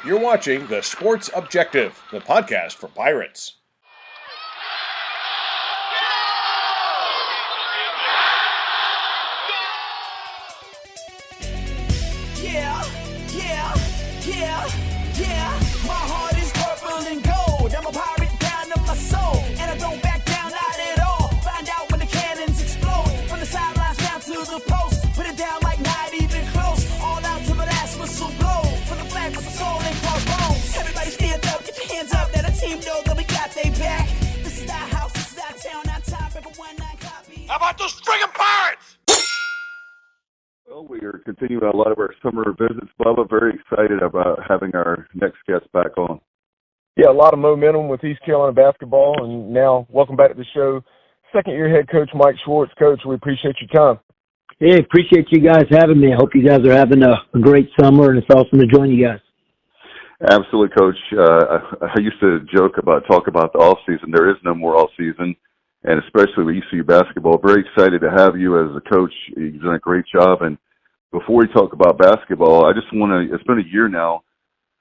You're watching The Sports Objective, the podcast for Pirates. My heart is purple and gold. I'm a pirate down to my soul, and I don't back down, not at all. Find out when the cannons explode. From the sidelines down to the post, put it down like not even close. All out to the last whistle blow. From the flag with the soul and crossbones. Everybody stand up, get your hands up. Let the team know that we got they back. This is our house, this is our town, our top. Everyone I copy. How about those friggin' Pirates? Well, we are continuing a lot of our summer visits, Bubba. Very excited about having our next guest back on. Yeah, a lot of momentum with East Carolina basketball, and now welcome back to the show. Second-year head coach Mike Schwartz. Coach, we appreciate your time. Hey, appreciate you guys having me. I hope you guys are having a great summer, and it's awesome to join you guys. Absolutely, Coach. I used to talk about the off-season. There is no more off-season, and especially with ECU basketball. Very excited to have you as a coach. You've done a great job. And before we talk about basketball, I just want to, it's been a year now.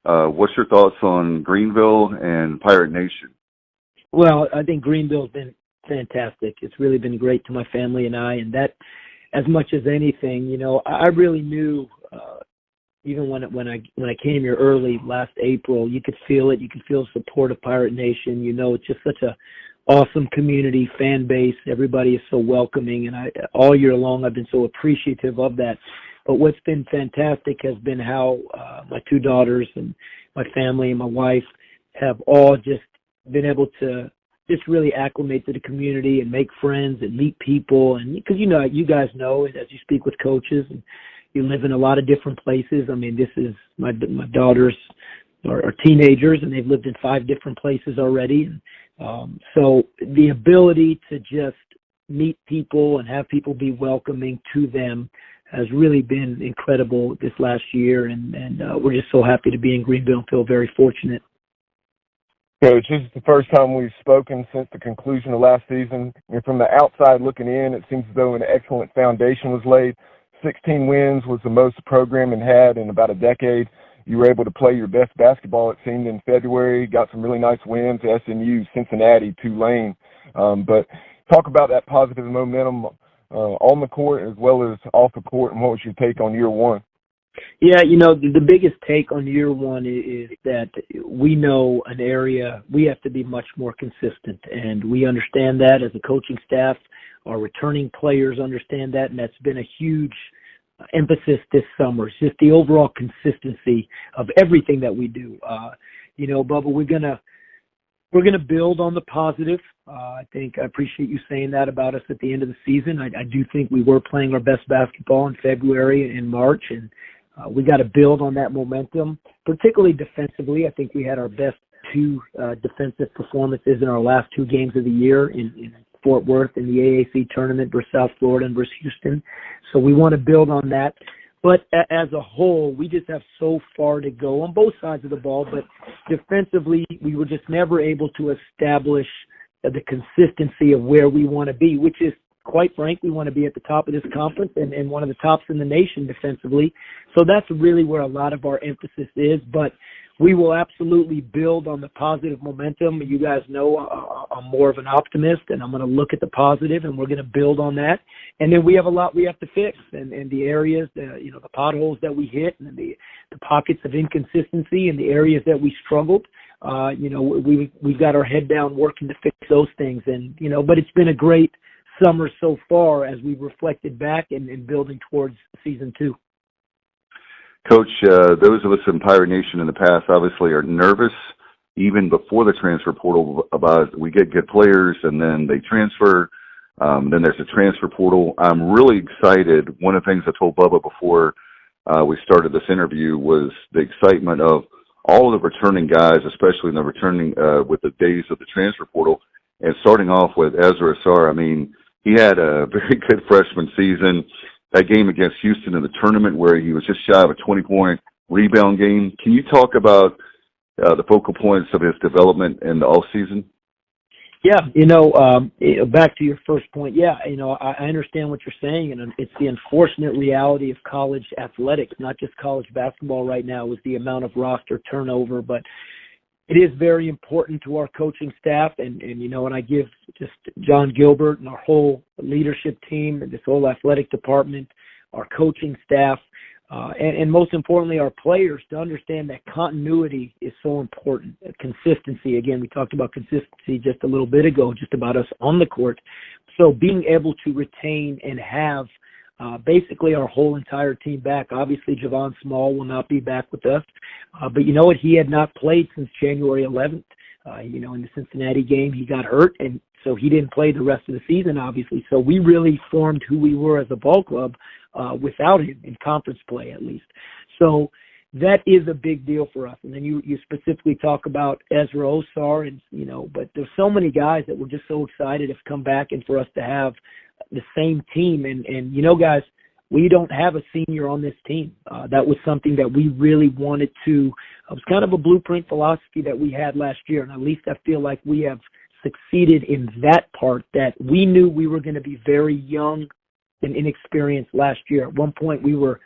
What's your thoughts on Greenville and Pirate Nation? Well, I think Greenville's been fantastic. It's really been great to my family and I, and that, as much as anything, you know, I really knew, even when I came here early last April, you could feel it. You could feel the support of Pirate Nation. You know, it's just such a awesome community, fan base. Everybody is so welcoming, and all year long I've been so appreciative of that. But what's been fantastic has been how my two daughters and my family and my wife have all just been able to just really acclimate to the community and make friends and meet people. And because, you know, you guys know, as you speak with coaches, and you live in a lot of different places. I mean, this is my daughters are teenagers, and they've lived in 5 different places already. And so the ability to just meet people and have people be welcoming to them has really been incredible this last year, and we're just so happy to be in Greenville and feel very fortunate. Coach, this is the first time we've spoken since the conclusion of last season. And from the outside looking in, it seems as though an excellent foundation was laid. 16 wins was the most the program had in about a decade. You were able to play your best basketball, it seemed, in February. Got some really nice wins, SMU, Cincinnati, Tulane. But talk about that positive momentum on the court as well as off the court, and what was your take on year one? Yeah, you know, the biggest take on year one is that we know an area we have to be much more consistent, and we understand that as a coaching staff. Our returning players understand that, and that's been a huge emphasis this summer. It's just the overall consistency of everything that we do. You know, Bubba, we're gonna build on the positive. I appreciate you saying that about us at the end of the season. I do think we were playing our best basketball in February and March, and we got to build on that momentum, particularly defensively. I think we had our best 2 defensive performances in our last 2 games of the year in Fort Worth in the AAC tournament versus South Florida and versus Houston. So we want to build on that. But as a whole, we just have so far to go on both sides of the ball. But defensively, we were just never able to establish the consistency of where we want to be, which is, quite frank, we want to be at the top of this conference and one of the tops in the nation defensively. So that's really where a lot of our emphasis is. But we will absolutely build on the positive momentum. You guys know I'm more of an optimist, and I'm going to look at the positive, and we're going to build on that. And then we have a lot we have to fix, and the areas, the potholes that we hit, and the pockets of inconsistency, and the areas that we struggled. We've got our head down working to fix those things, and but it's been a great summer so far as we've reflected back and building towards season 2. Coach, those of us in Pirate Nation in the past obviously are nervous even before the transfer portal about we get good players and then they transfer. Then there's a transfer portal. I'm really excited. One of the things I told Bubba before we started this interview was the excitement of all of the returning guys, especially in the returning with the days of the transfer portal, and starting off with Ezra Sarr. I mean, he had a very good freshman season. That game against Houston in the tournament where he was just shy of a 20-point rebound game. Can you talk about the focal points of his development in the offseason? Yeah, back to your first point. Yeah, I understand what you're saying, and it's the unfortunate reality of college athletics, not just college basketball right now, is the amount of roster turnover. But it is very important to our coaching staff, and I give just John Gilbert and our whole leadership team and this whole athletic department, our coaching staff, and most importantly, our players, to understand that continuity is so important. Consistency, again, we talked about consistency just a little bit ago, just about us on the court. So being able to retain and have basically our whole entire team back. Obviously, Javon Small will not be back with us. But you know what? He had not played since January 11th. In the Cincinnati game, he got hurt, and so he didn't play the rest of the season, obviously. So we really formed who we were as a ball club without him, in conference play at least. So that is a big deal for us. And then you specifically talk about Ezra Osar, and but there's so many guys that we're just so excited have come back, and for us to have the same team. And guys, we don't have a senior on this team. That was something that we really wanted to. It was kind of a blueprint philosophy that we had last year, and at least I feel like we have succeeded in that part, that we knew we were going to be very young and inexperienced last year. At one point, we were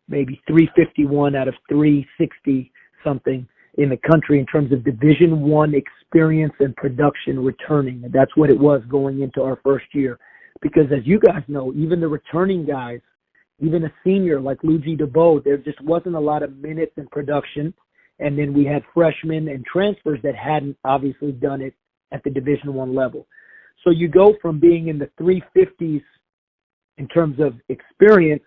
maybe 351 out of 360 something in the country in terms of Division I experience and production returning. And that's what it was going into our first year. Because as you guys know, even the returning guys, even a senior like Luigi DeBow, there just wasn't a lot of minutes in production. And then we had freshmen and transfers that hadn't obviously done it at the Division I level. So you go from being in the 350s in terms of experience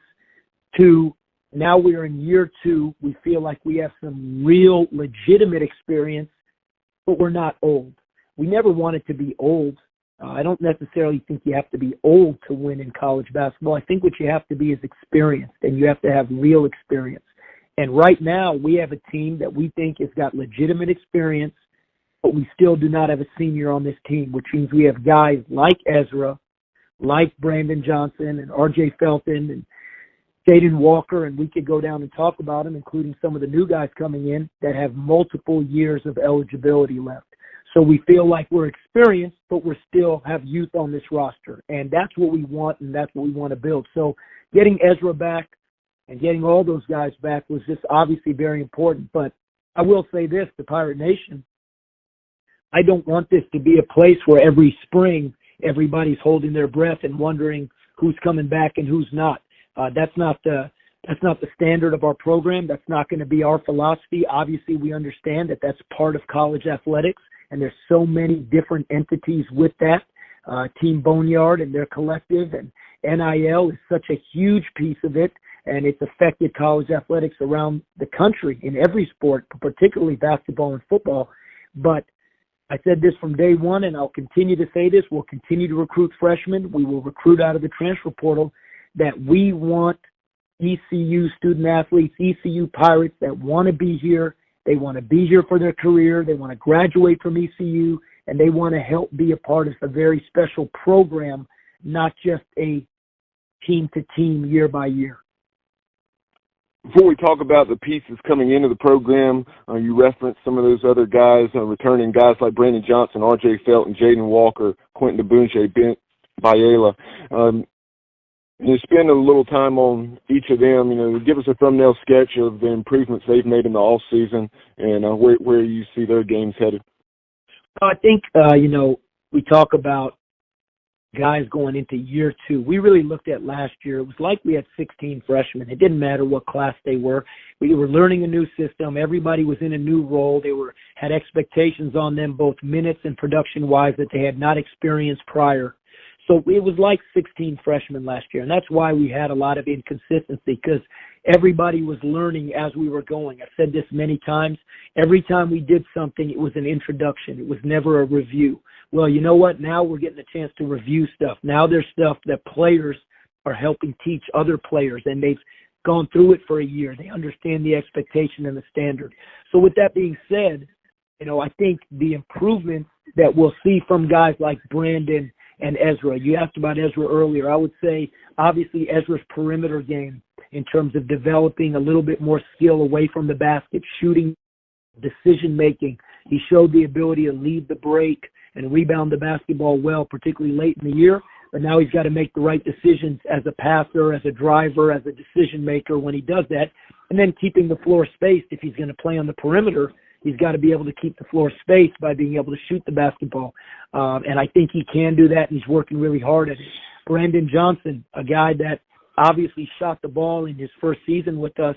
to now we're in year 2. We feel like we have some real legitimate experience, but we're not old. We never wanted to be old. I don't necessarily think you have to be old to win in college basketball. I think what you have to be is experienced, and you have to have real experience. And right now, we have a team that we think has got legitimate experience, but we still do not have a senior on this team, which means we have guys like Ezra, like Brandon Johnson and R.J. Felton and Jaden Walker, and we could go down and talk about them, including some of the new guys coming in that have multiple years of eligibility left. So we feel like we're experienced, but we still have youth on this roster. And that's what we want, and that's what we want to build. So getting Ezra back and getting all those guys back was just obviously very important. But I will say this to Pirate Nation, I don't want this to be a place where every spring everybody's holding their breath and wondering who's coming back and who's not. That's not the standard of our program. That's not going to be our philosophy. Obviously, we understand that that's part of college athletics. And there's so many different entities with that. Team Boneyard and their collective, and NIL is such a huge piece of it, and it's affected college athletics around the country in every sport, particularly basketball and football. But I said this from day one, and I'll continue to say this. We'll continue to recruit freshmen. We will recruit out of the transfer portal, that we want ECU student athletes, ECU Pirates that want to be here. They want to be here for their career. They want to graduate from ECU, and they want to help be a part of a very special program, not just a team-to-team, year-by-year. Before we talk about the pieces coming into the program, you referenced some of those other guys, returning guys like Brandon Johnson, R.J. Felton, Jaden Walker, Quentin DeBunche, Ben Biela. You spend a little time on each of them, give us a thumbnail sketch of the improvements they've made in the off season and where you see their games headed. I think, we talk about guys going into year 2. We really looked at last year. It was like we had 16 freshmen. It didn't matter what class they were. We were learning a new system. Everybody was in a new role. They had expectations on them, both minutes and production-wise, that they had not experienced prior. So it was like 16 freshmen last year, and that's why we had a lot of inconsistency, because everybody was learning as we were going. I've said this many times. Every time we did something, it was an introduction. It was never a review. Well, you know what? Now we're getting a chance to review stuff. Now there's stuff that players are helping teach other players, and they've gone through it for a year. They understand the expectation and the standard. So with that being said, I think the improvements that we'll see from guys like Brandon and Ezra. You asked about Ezra earlier. I would say, obviously, Ezra's perimeter game in terms of developing a little bit more skill away from the basket, shooting, decision-making. He showed the ability to lead the break and rebound the basketball well, particularly late in the year. But now he's got to make the right decisions as a passer, as a driver, as a decision maker when he does that. And then keeping the floor spaced. If he's going to play on the perimeter, he's got to be able to keep the floor spaced by being able to shoot the basketball. And I think he can do that, and he's working really hard at it. Brandon Johnson, a guy that obviously shot the ball in his first season with us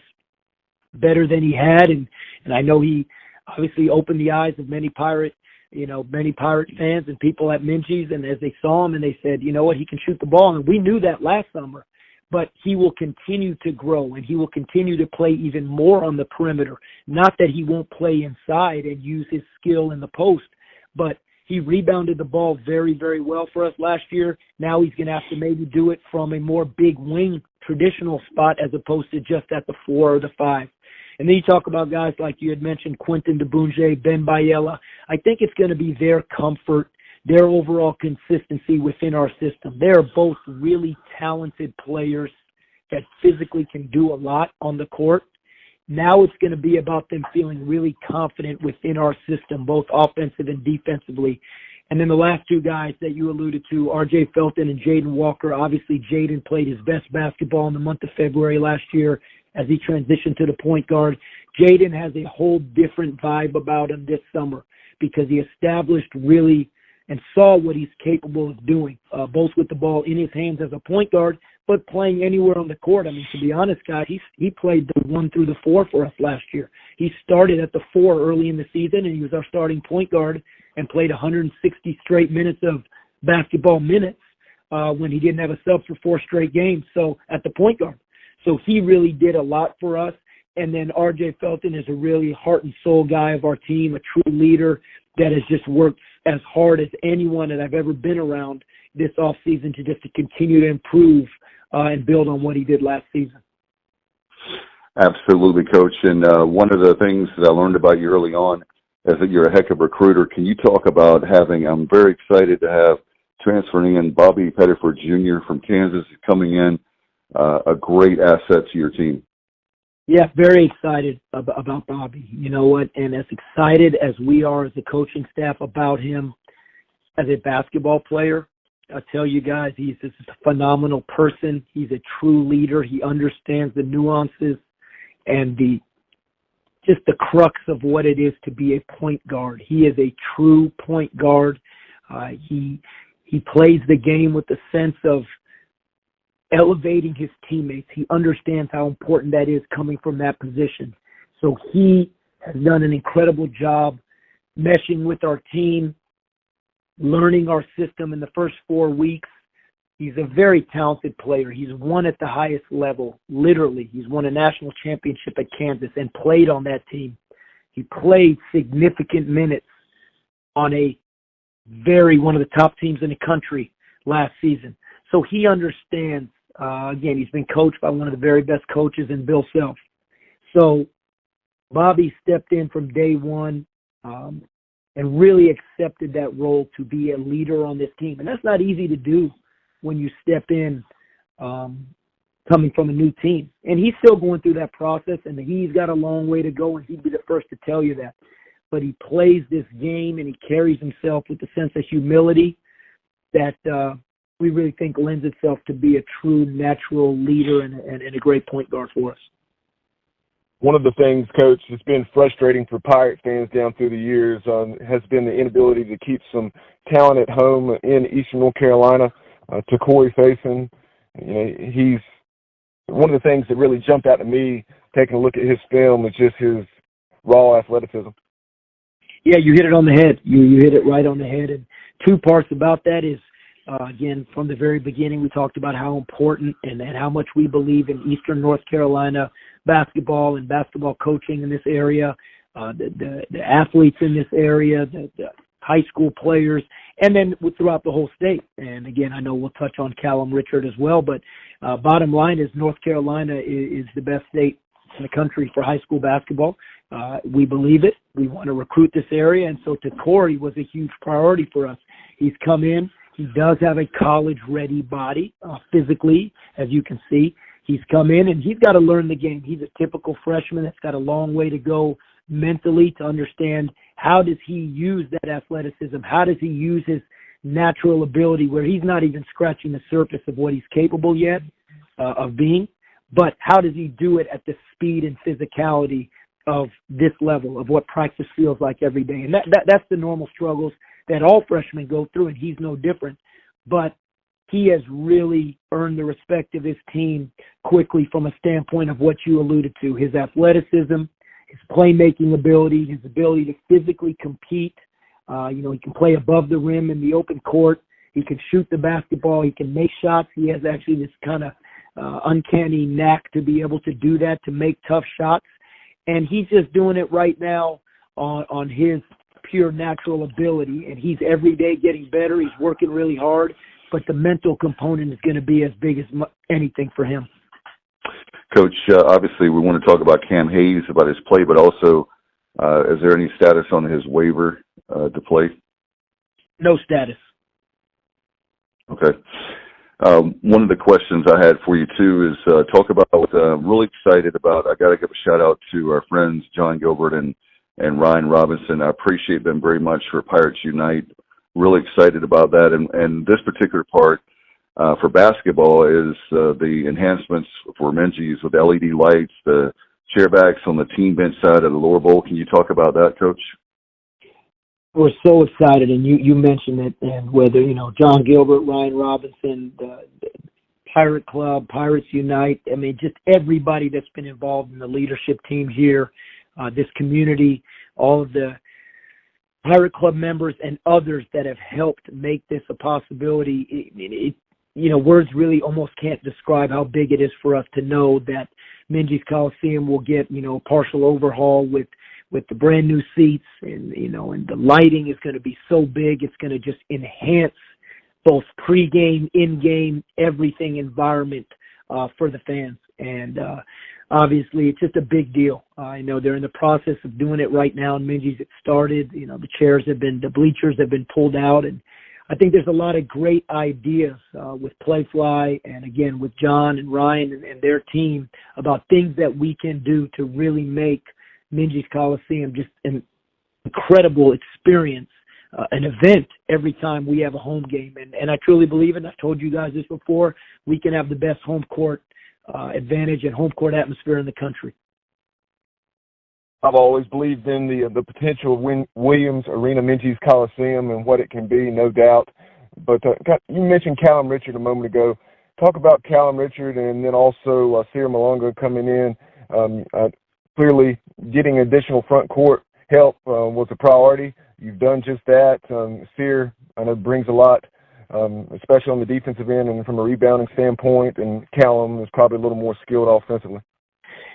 better than he had. And I know he obviously opened the eyes of many Pirate fans and people at Minji's, and as they saw him and they said, you know what, he can shoot the ball. And we knew that last summer, but he will continue to grow and he will continue to play even more on the perimeter. Not that he won't play inside and use his skill in the post, but he rebounded the ball very, very well for us last year. Now he's going to have to maybe do it from a more big wing traditional spot as opposed to just at the 4 or the 5. And then you talk about guys like you had mentioned, Quentin DeBunje, Ben Biella. I think it's going to be their comfort, their overall consistency within our system. They are both really talented players that physically can do a lot on the court. Now it's going to be about them feeling really confident within our system, both offensive and defensively. And then the last two guys that you alluded to, R.J. Felton and Jaden Walker. Obviously, Jaden played his best basketball in the month of February last year as he transitioned to the point guard. Jaden has a whole different vibe about him this summer because he established really and saw what he's capable of doing, both with the ball in his hands as a point guard, but playing anywhere on the court. I mean, to be honest, guys, he played the 1 through the 4 for us last year. He started at the 4 early in the season, and he was our starting point guard and played 160 straight minutes of basketball minutes when he didn't have a sub for 4 straight games. So at the point guard. So he really did a lot for us. And then R.J. Felton is a really heart and soul guy of our team, a true leader that has just worked as hard as anyone that I've ever been around this offseason to continue to improve and build on what he did last season. Absolutely, Coach. And one of the things that I learned about you early on is that you're a heck of a recruiter. Can you talk about I'm very excited to have transferring in Bobby Pettiford Jr. from Kansas coming in, a great asset to your team. Yeah, very excited about Bobby. You know what? And as excited as we are as a coaching staff about him as a basketball player, I tell you guys, he's just a phenomenal person. He's a true leader. He understands the nuances and the crux of what it is to be a point guard. He is a true point guard. He plays the game with the sense of elevating his teammates. He understands how important that is coming from that position. So he has done an incredible job meshing with our team, learning our system in the first 4 weeks. He's a very talented player. He's won at the highest level, literally. He's won a national championship at Kansas and played on that team. He played significant minutes on one of the top teams in the country last season. So he understands. Again, he's been coached by one of the very best coaches in Bill Self. So Bobby stepped in from day one and really accepted that role to be a leader on this team. And that's not easy to do when you step in coming from a new team. And he's still going through that process, and he's got a long way to go, and he'd be the first to tell you that. But he plays this game, and he carries himself with a sense of humility that we really think lends itself to be a true natural leader and a great point guard for us. One of the things, Coach, that's been frustrating for Pirate fans down through the years has been the inability to keep some talent at home in Eastern North Carolina. To Corey Faison, he's one of the things that really jumped out to me taking a look at his film is just his raw athleticism. Yeah, you hit it on the head. You hit it right on the head. And 2 parts about that is, again, from the very beginning, we talked about how important and how much we believe in Eastern North Carolina basketball and basketball coaching in this area, the athletes in this area, the high school players, and then throughout the whole state. And again, I know we'll touch on Callum Richard as well, but bottom line is North Carolina is the best state in the country for high school basketball. We believe it. We want to recruit this area, and so to Corey was a huge priority for us. He's come in. He does have a college-ready body physically, as you can see. He's come in, and he's got to learn the game. He's a typical freshman that's got a long way to go mentally to understand how does he use that athleticism? How does he use his natural ability where he's not even scratching the surface of what he's capable yet of being, but how does he do it at the speed and physicality of this level of what practice feels like every day? And that's the normal struggles that all freshmen go through, and he's no different. But he has really earned the respect of his team quickly from a standpoint of what you alluded to, his athleticism, his playmaking ability, his ability to physically compete. He can play above the rim in the open court. He can shoot the basketball. He can make shots. He has actually this kind of uncanny knack to be able to do that, to make tough shots. And he's just doing it right now on his pure natural ability. And he's every day getting better. He's working really hard. But the mental component is going to be as big as anything for him. Coach, obviously we want to talk about Cam Hayes, about his play, but also is there any status on his waiver to play? No status. Okay. One of the questions I had for you, too, is talk about really excited about, I got to give a shout-out to our friends John Gilbert and Ryan Robinson. I appreciate them very much for Pirates Unite. Really excited about that. And this particular part for basketball is the enhancements for Minges with LED lights, the chairbacks on the team bench side of the lower bowl. Can you talk about that, Coach? We're so excited, and you mentioned it, and whether, John Gilbert, Ryan Robinson, the Pirate Club, Pirates Unite, I mean, just everybody that's been involved in the leadership team here, this community, all of the Pirate Club members and others that have helped make this a possibility. Words really almost can't describe how big it is for us to know that Minges Coliseum will get, a partial overhaul with the brand new seats, and and the lighting is going to be so big, it's going to just enhance both pregame, in-game, everything environment for the fans. And obviously, it's just a big deal. I know they're in the process of doing it right now in Minges. It started, the bleachers have been pulled out, and I think there's a lot of great ideas with Playfly and, again, with John and Ryan and their team about things that we can do to really make Minges Coliseum just an incredible experience, an event every time we have a home game. And I truly believe it, and I've told you guys this before, we can have the best home court advantage and home court atmosphere in the country. I've always believed in the potential of Williams Arena Minges Coliseum and what it can be, no doubt. But you mentioned Callum Richard a moment ago. Talk about Callum Richard, and then also Sear Malonga coming in. Clearly, getting additional front court help was a priority. You've done just that. Sear, I know, brings a lot, especially on the defensive end and from a rebounding standpoint, and Callum is probably a little more skilled offensively.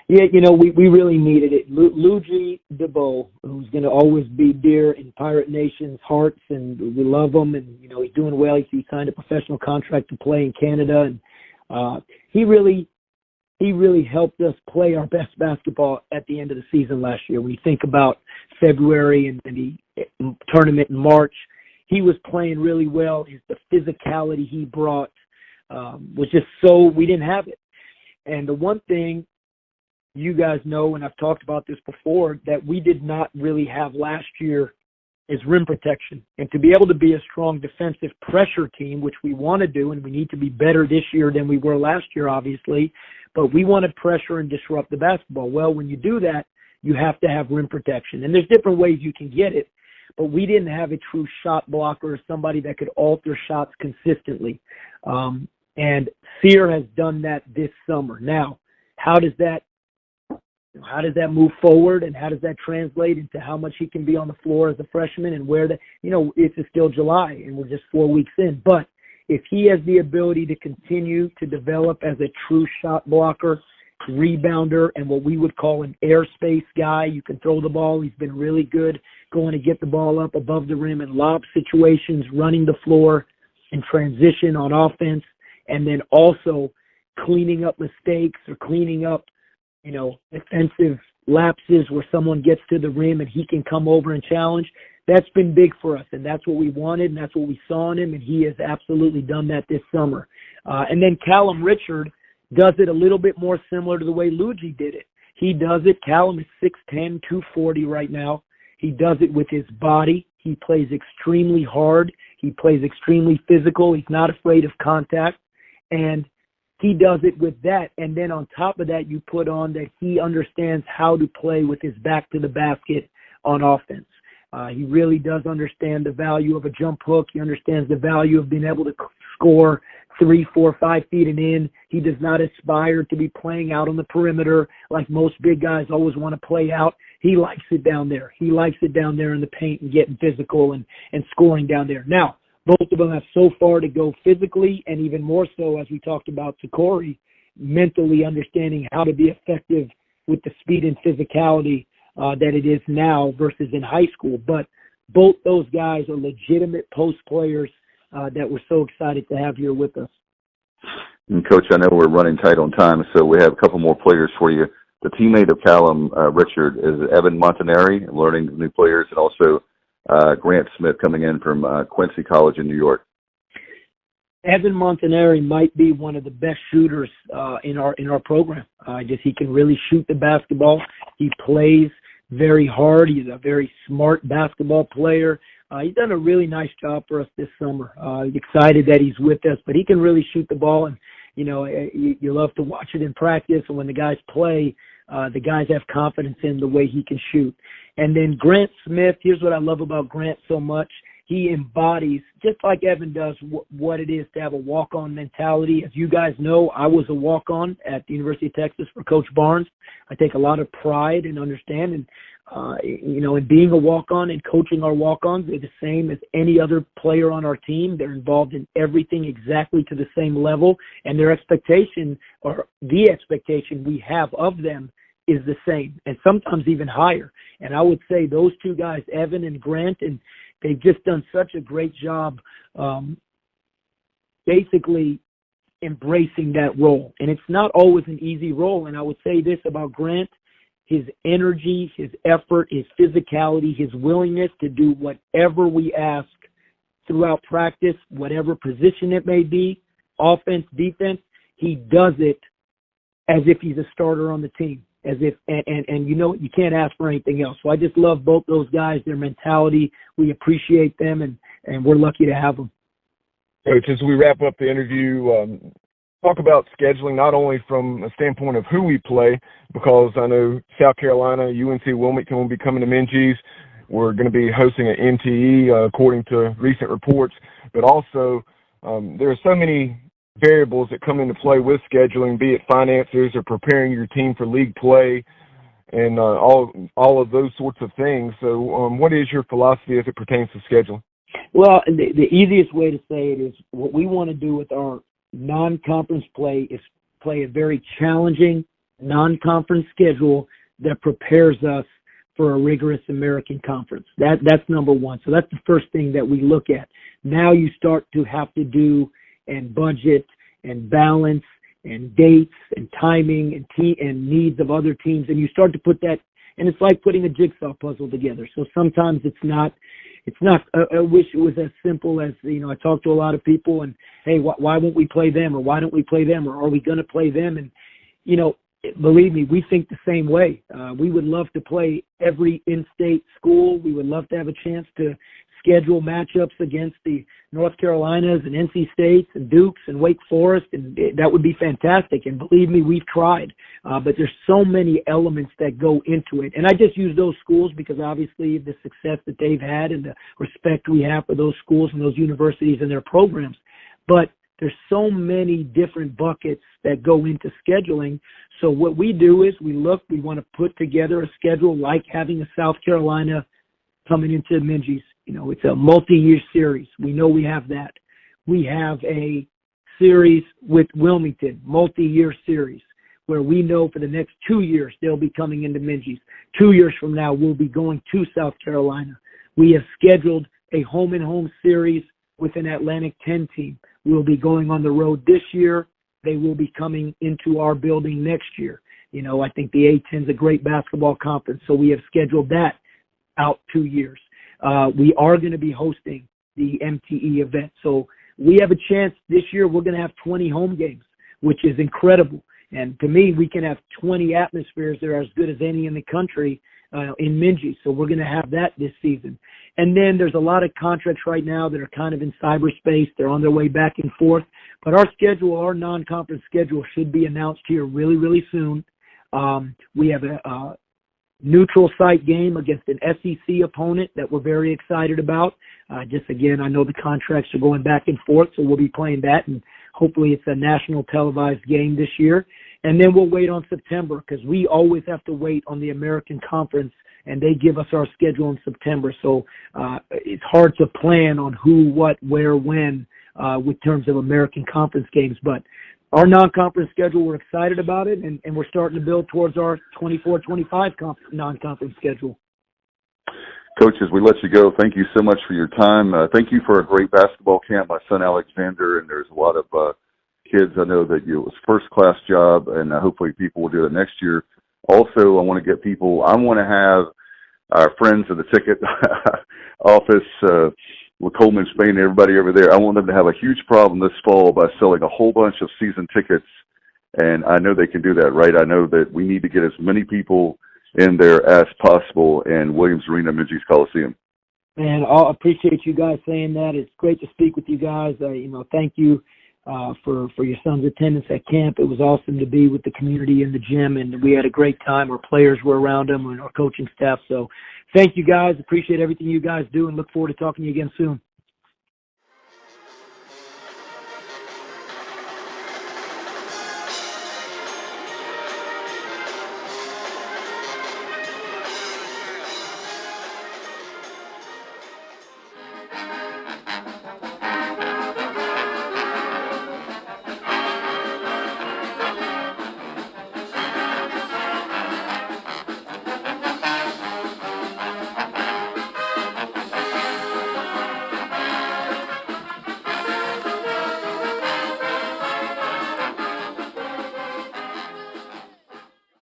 Yeah, we really needed it. Luigi DeBow, who's going to always be dear in Pirate Nation's hearts, and we love him, and, he's doing well. He signed a professional contract to play in Canada, and he really helped us play our best basketball at the end of the season last year. When you think about February and the tournament in March, he was playing really well. The physicality he brought was just so – we didn't have it. And the one thing you guys know, and I've talked about this before, that we did not really have last year is rim protection. And to be able to be a strong defensive pressure team, which we want to do, and we need to be better this year than we were last year, obviously, but we want to pressure and disrupt the basketball. Well, when you do that, you have to have rim protection. And there's different ways you can get it, but we didn't have a true shot blocker or somebody that could alter shots consistently. And Sear has done that this summer. Now, how does that move forward, and how does that translate into how much he can be on the floor as a freshman, and where it's still July and we're just 4 weeks in. But if he has the ability to continue to develop as a true shot blocker, rebounder, and what we would call an airspace guy, you can throw the ball. He's been really good going to get the ball up above the rim in lob situations, running the floor in transition on offense, and then also cleaning up mistakes or cleaning up defensive lapses where someone gets to the rim and he can come over and challenge. That's been big for us, and that's what we wanted, and that's what we saw in him, and he has absolutely done that this summer. And then Callum Richard does it a little bit more similar to the way Luigi did it. He does it. Callum is 6'10", 240 right now. He does it with his body. He plays extremely hard. He plays extremely physical. He's not afraid of contact. And he does it with that. And then on top of that, you put on that he understands how to play with his back to the basket on offense. He really does understand the value of a jump hook. He understands the value of being able to score 3, 4, 5 feet and in. He does not aspire to be playing out on the perimeter like most big guys always want to play out. He likes it down there. He likes it down there in the paint and getting physical and scoring down there. Now, both of them have so far to go physically, and even more so, as we talked about to Corey, mentally understanding how to be effective with the speed and physicality that it is now versus in high school. But both those guys are legitimate post players that we're so excited to have here with us. And Coach, I know we're running tight on time, so we have a couple more players for you. The teammate of Callum Richard is Evan Montanari, learning new players, and also Grant Smith coming in from Quincy College in New York. Evan Montanari might be one of the best shooters in our program. He can really shoot the basketball. He plays very hard. He's a very smart basketball player. He's done a really nice job for us this summer. Excited that he's with us, but he can really shoot the ball, and you love to watch it in practice. And when the guys play, the guys have confidence in the way he can shoot. And then Grant Smith, here's what I love about Grant so much. He embodies, just like Evan does, what it is to have a walk-on mentality. As you guys know, I was a walk-on at the University of Texas for Coach Barnes. I take a lot of pride and understanding, in being a walk-on and coaching our walk-ons. They're the same as any other player on our team. They're involved in everything exactly to the same level, and their expectation, or the expectation we have of them, is the same, and sometimes even higher. And I would say those two guys, Evan and Grant, and they've just done such a great job basically embracing that role. And it's not always an easy role. And I would say this about Grant: his energy, his effort, his physicality, his willingness to do whatever we ask throughout practice, whatever position it may be, offense, defense, he does it as if he's a starter on the team. As if, and you can't ask for anything else. So I just love both those guys, their mentality. We appreciate them, and we're lucky to have them. Coach, as we wrap up the interview, talk about scheduling, not only from a standpoint of who we play, because I know South Carolina, UNC Wilmington will be coming to Minges. We're going to be hosting an MTE, according to recent reports, but also there are so many variables that come into play with scheduling, be it finances or preparing your team for league play and all of those sorts of things. So what is your philosophy as it pertains to scheduling? Well, the easiest way to say it is what we want to do with our non-conference play is play a very challenging non-conference schedule that prepares us for a rigorous American conference. That's number one. So that's the first thing that we look at. Now you start to have to do and budget and balance and dates and timing and needs of other teams. And you start to put that, and it's like putting a jigsaw puzzle together. So sometimes it's not, I wish it was as simple as, I talk to a lot of people and, hey, why won't we play them? Or why don't we play them? Or are we going to play them? And, believe me, we think the same way. We would love to play every in-state school. We would love to have a chance to schedule matchups against the North Carolinas and NC States and Dukes and Wake Forest, and that would be fantastic. And believe me, we've tried. But there's so many elements that go into it. And I just use those schools because obviously the success that they've had and the respect we have for those schools and those universities and their programs. But there's so many different buckets that go into scheduling. So what we do is we want to put together a schedule like having a South Carolina coming into Minges. It's a multi-year series. We know we have that. We have a series with Wilmington, multi-year series, where we know for the next 2 years they'll be coming into Minges. 2 years from now, we'll be going to South Carolina. We have scheduled a home-and-home series with an Atlantic 10 team. We'll be going on the road this year. They will be coming into our building next year. I think the A-10 is a great basketball conference, so we have scheduled that out 2 years. We are going to be hosting the MTE event. So we have a chance this year. We're going to have 20 home games, which is incredible. And to me, we can have 20 atmospheres that are as good as any in the country in Minji. So we're going to have that this season. And then there's a lot of contracts right now that are kind of in cyberspace. They're on their way back and forth. But our schedule, our non-conference schedule, should be announced here really, really soon. We have a neutral site game against an SEC opponent that we're very excited about. Just again, I know the contracts are going back and forth, so we'll be playing that, and hopefully it's a national televised game this year. And then we'll wait on September, because we always have to wait on the American Conference, and they give us our schedule in September. So it's hard to plan on who, what, where, when with terms of American Conference games. But our non-conference schedule, we're excited about it, and we're starting to build towards our 24-25 non-conference schedule. Coach, as we let you go, thank you so much for your time. Thank you for a great basketball camp. My son Alexander, and there's a lot of kids. I know that it was a first-class job, and hopefully people will do it next year. Also, I want to get people, I want to have our friends in the ticket office, with Coleman Spain and everybody over there, I want them to have a huge problem this fall by selling a whole bunch of season tickets, and I know they can do that, right? I know that we need to get as many people in there as possible in Williams Arena, Minji's Coliseum. Man, I appreciate you guys saying that. It's great to speak with you guys. Thank you for your son's attendance at camp. It was awesome to be with the community in the gym, and we had a great time. Our players were around him and our coaching staff. So thank you guys. Appreciate everything you guys do, and look forward to talking to you again soon.